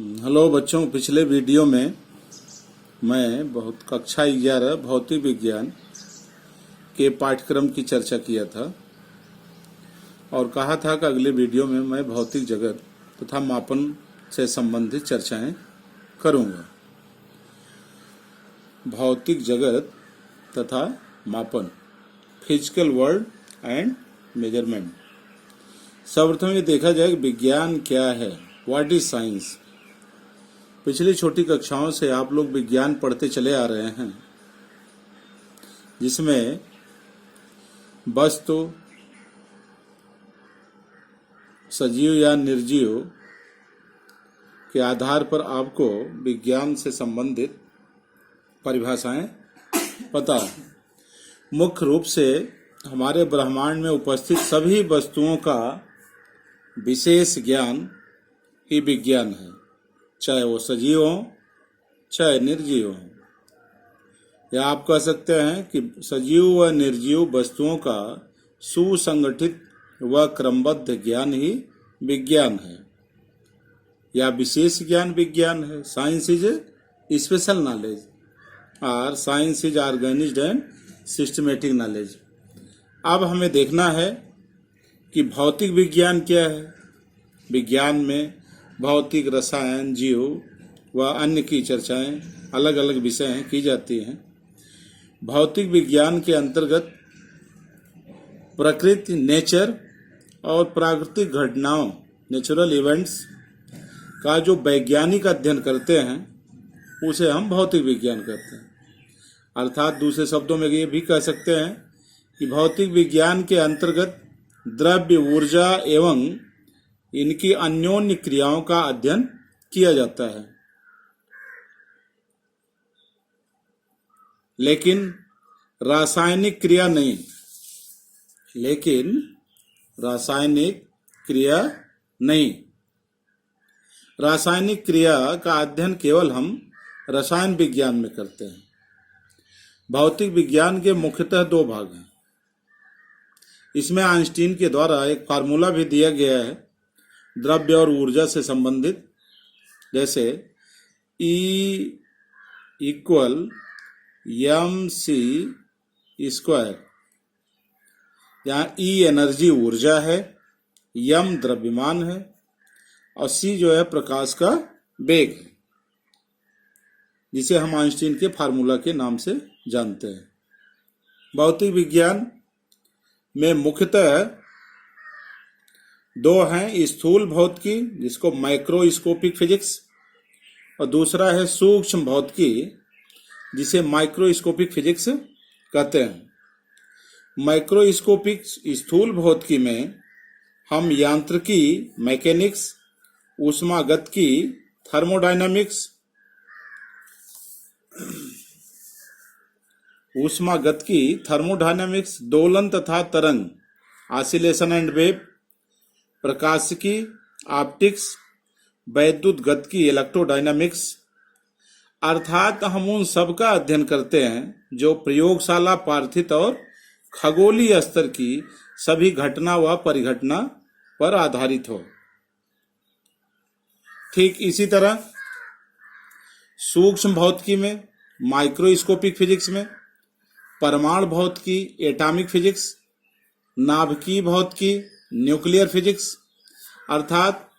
Hello बच्चों, पिछले video में मैं कक्षा 11 भौतिक विज्ञान के पाठ्यक्रम की चर्चा किया था और कहा था कि अगले वीडियो में मैं भौतिक जगत तथा मापन से संबंधित चर्चाएं करूंगा। भौतिक जगत तथा मापन, फिजिकल वर्ल्ड एंड मेजरमेंट। सर्वप्रथम ये देखा जाए कि विज्ञान क्या है, व्हाट इज साइंस। पिछली छोटी कक्षाओं से आप लोग विज्ञान पढ़ते चले आ रहे हैं, जिसमें वस्तु, सजीव या निर्जीव के आधार पर आपको विज्ञान से संबंधित परिभाषाएं पता है। मुख्य रूप से हमारे ब्रह्मांड में उपस्थित सभी वस्तुओं का विशेष ज्ञान ही विज्ञान है, चाहे वो सजीव हो चाहे निर्जीव हो। या आप कह सकते हैं कि सजीव व निर्जीव वस्तुओं का सुसंगठित व क्रमबद्ध ज्ञान ही विज्ञान है या विशेष ज्ञान विज्ञान है। साइंस इज स्पेशल नॉलेज और science is organised and systematic knowledge. अब हमें देखना है कि भौतिक विज्ञान क्या है। विज्ञान में भौतिक, रसायन, जीव व अन्य की चर्चाएं अलग अलग विषय हैं की जाती हैं। भौतिक विज्ञान के अंतर्गत प्रकृति, नेचर और प्राकृतिक घटनाओं, नेचुरल इवेंट्स का जो वैज्ञानिक अध्ययन करते हैं उसे हम भौतिक विज्ञान कहते हैं। अर्थात दूसरे शब्दों में ये भी कह सकते हैं कि भौतिक विज्ञान के अंतर्गत द्रव्य, ऊर्जा एवं इनकी अन्योन्य क्रियाओं का अध्ययन किया जाता है। लेकिन रासायनिक क्रिया नहीं, रासायनिक क्रिया का अध्ययन केवल हम रसायन विज्ञान में करते हैं। भौतिक विज्ञान के मुख्यतः दो भाग हैं। इसमें आइंस्टीन के द्वारा एक फार्मूला भी दिया गया है द्रव्य और ऊर्जा से संबंधित, जैसे E = mc², यहाँ E एनर्जी ऊर्जा है, m द्रव्यमान है और c जो है प्रकाश का वेग है, जिसे हम आइंस्टीन के फार्मूला के नाम से जानते हैं। भौतिक विज्ञान में मुख्यतः दो हैं, स्थूल भौतिकी जिसको माइक्रोस्कोपिक फिजिक्स और दूसरा है सूक्ष्म भौतिकी जिसे माइक्रोस्कोपिक फिजिक्स कहते हैं। माइक्रोस्कोपिक स्थूल भौतिकी में हम यांत्रिकी, मैकेनिक्स, ऊष्मागतिकी, थर्मोडायनामिक्स, दोलन तथा तरंग, ऑसिलेशन एंड वेव, प्रकाशिकी, ऑप्टिक्स, वैद्युत गतिकी, इलेक्ट्रोडायनामिक्स, अर्थात हम उन सब का अध्ययन करते हैं जो प्रयोगशाला पार्थित और खगोलीय स्तर की सभी घटना व परिघटना पर आधारित हो। ठीक इसी तरह सूक्ष्म भौतिकी में, माइक्रोस्कोपिक फिजिक्स में, परमाणु भौतिकी, एटॉमिक फिजिक्स, नाभिकीय भौतिकी, न्यूक्लियर फिजिक्स, अर्थात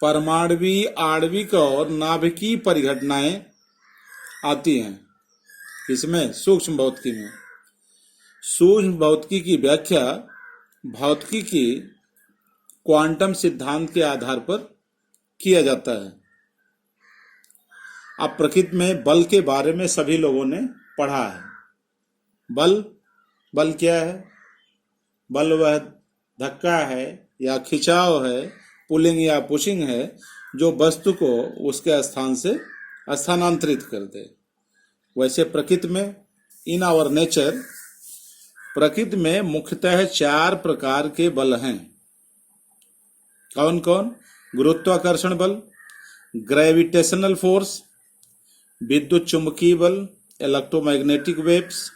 परमाणुवीय, आणविक और नाभिकीय परिघटनाएं आती हैं। इसमें सूक्ष्म भौतिकी में सूक्ष्म भौतिकी की व्याख्या भौतिकी की क्वांटम सिद्धांत के आधार पर किया जाता है। अब प्रकृति में बल के बारे में सभी लोगों ने पढ़ा है। बल क्या है? बल वह धक्का है या खिंचाव है, पुलिंग या पुशिंग है, जो वस्तु को उसके स्थान से स्थानांतरित कर दे। वैसे प्रकृति में, इन आवर नेचर, प्रकृति में मुख्यतः 4 प्रकार के बल हैं। कौन कौन? गुरुत्वाकर्षण बल, ग्रेविटेशनल फोर्स, विद्युत चुंबकीय बल, इलेक्ट्रोमैग्नेटिक वेव्स,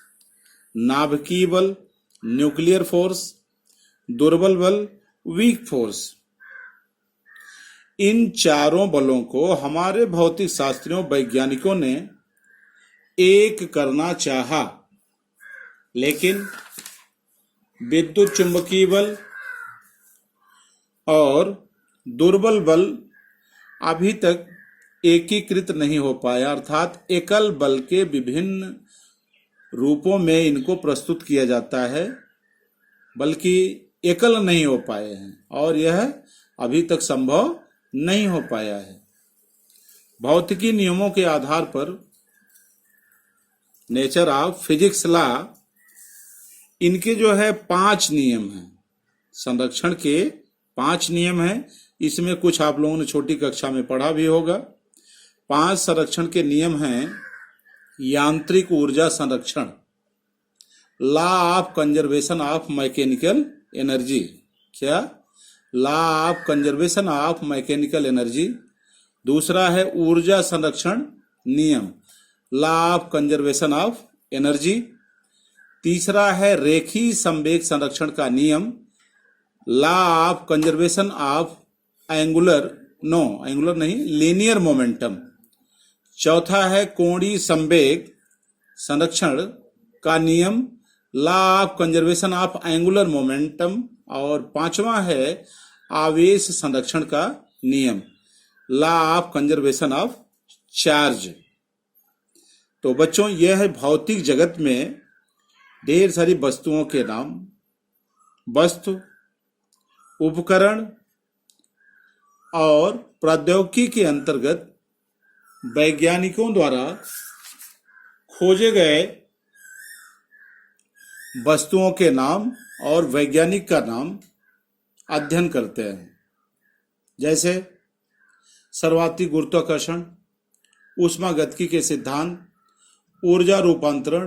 नाभिकीय बल, न्यूक्लियर फोर्स, दुर्बल बल, वीक फोर्स। इन चारों बलों को हमारे भौतिक शास्त्रियों वैज्ञानिकों ने एक करना चाहा, लेकिन विद्युत चुंबकीय बल और दुर्बल बल अभी तक एकीकृत नहीं हो पाया, अर्थात एकल बल के विभिन्न रूपों में इनको प्रस्तुत किया जाता है, बल्कि एकल नहीं हो पाए हैं और यह अभी तक संभव नहीं हो पाया है। भौतिकी नियमों के आधार पर नेचर ऑफ फिजिक्स लॉ, इनके जो है 5 नियम हैं, संरक्षण के 5 नियम हैं। इसमें कुछ आप लोगों ने छोटी कक्षा में पढ़ा भी होगा। 5 संरक्षण के नियम हैं। यांत्रिक ऊर्जा संरक्षण, law of conservation of mechanical energy. क्या? Law of conservation of mechanical energy. दूसरा है ऊर्जा संरक्षण नियम, law of conservation of energy. तीसरा है रेखीय संवेग संरक्षण का नियम, law of conservation of linear momentum. चौथा है कोणीय संवेग संरक्षण का नियम, law of conservation of angular momentum. और पांचवा है आवेश संरक्षण का नियम, law of conservation of charge. तो बच्चों, यह है भौतिक जगत में ढेर सारी वस्तुओं के नाम, वस्तु, उपकरण और प्रौद्योगिकी के अंतर्गत वैज्ञानिकों द्वारा खोजे गए वस्तुओं के नाम और वैज्ञानिक का नाम अध्ययन करते हैं। जैसे सर्वातिक गुरुत्वाकर्षण, ऊष्मागतिकी के सिद्धांत, ऊर्जा रूपांतरण,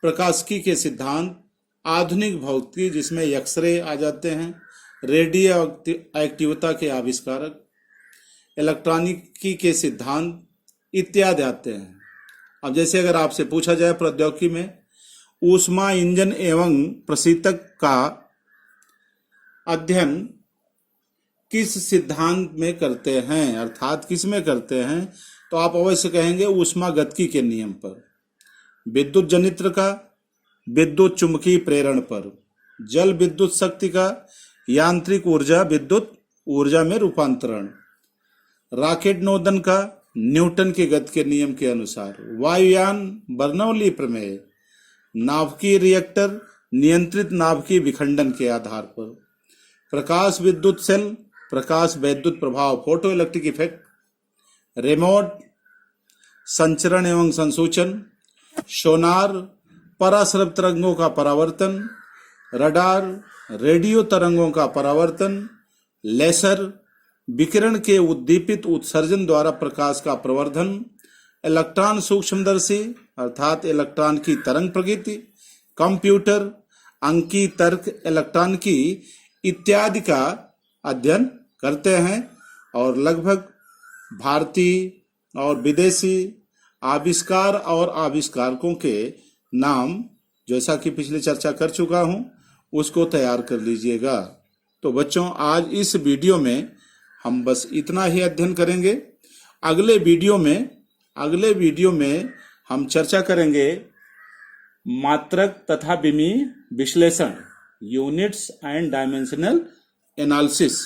प्रकाशिकी के सिद्धांत, आधुनिक भौतिकी जिसमें एक्सरे आ जाते हैं, रेडियो एक्टिविता के आविष्कारक, इलेक्ट्रॉनिकी के सिद्धांत इत्यादि आते हैं। अब जैसे अगर आपसे पूछा जाए प्रौद्योगिकी में ऊष्मा इंजन एवं प्रशीतक का अध्ययन किस सिद्धांत में करते हैं, अर्थात किस में करते हैं, तो आप अवश्य कहेंगे ऊष्मागतिकी के नियम पर। विद्युत जनित्र का विद्युत चुंबकीय प्रेरण पर, जल विद्युत शक्ति का यांत्रिक ऊर्जा विद्युत ऊर्जा में रूपांतरण, रॉकेट नोदन का न्यूटन के गति के नियम के अनुसार, वायुयान बर्नौली प्रमेय, नाभिकीय रिएक्टर नियंत्रित नाभिकीय विखंडन के आधार पर, प्रकाश विद्युत सेल, प्रकाश वैद्युत प्रभाव फोटो इलेक्ट्रिक इफेक्ट, रिमोट संचरण एवं संसूचन, सोनार पराश्रव तरंगों का परावर्तन, रडार रेडियो तरंगों का परावर्तन, लेसर विकिरण के उद्दीपित उत्सर्जन द्वारा प्रकाश का प्रवर्धन, इलेक्ट्रॉन सूक्ष्मदर्शी अर्थात इलेक्ट्रॉन की तरंग प्रकृति, कंप्यूटर, अंकीय तर्क, इलेक्ट्रॉन की इत्यादि का अध्ययन करते हैं। और लगभग भारतीय और विदेशी आविष्कार और आविष्कारकों के नाम, जैसा कि पिछले चर्चा कर चुका हूं, उसको तैयार कर लीजिएगा। तो बच्चों, आज इस वीडियो में हम बस इतना ही अध्ययन करेंगे। अगले वीडियो में हम चर्चा करेंगे मात्रक तथा विमीय विश्लेषण, यूनिट्स एंड डायमेंशनल एनालिसिस।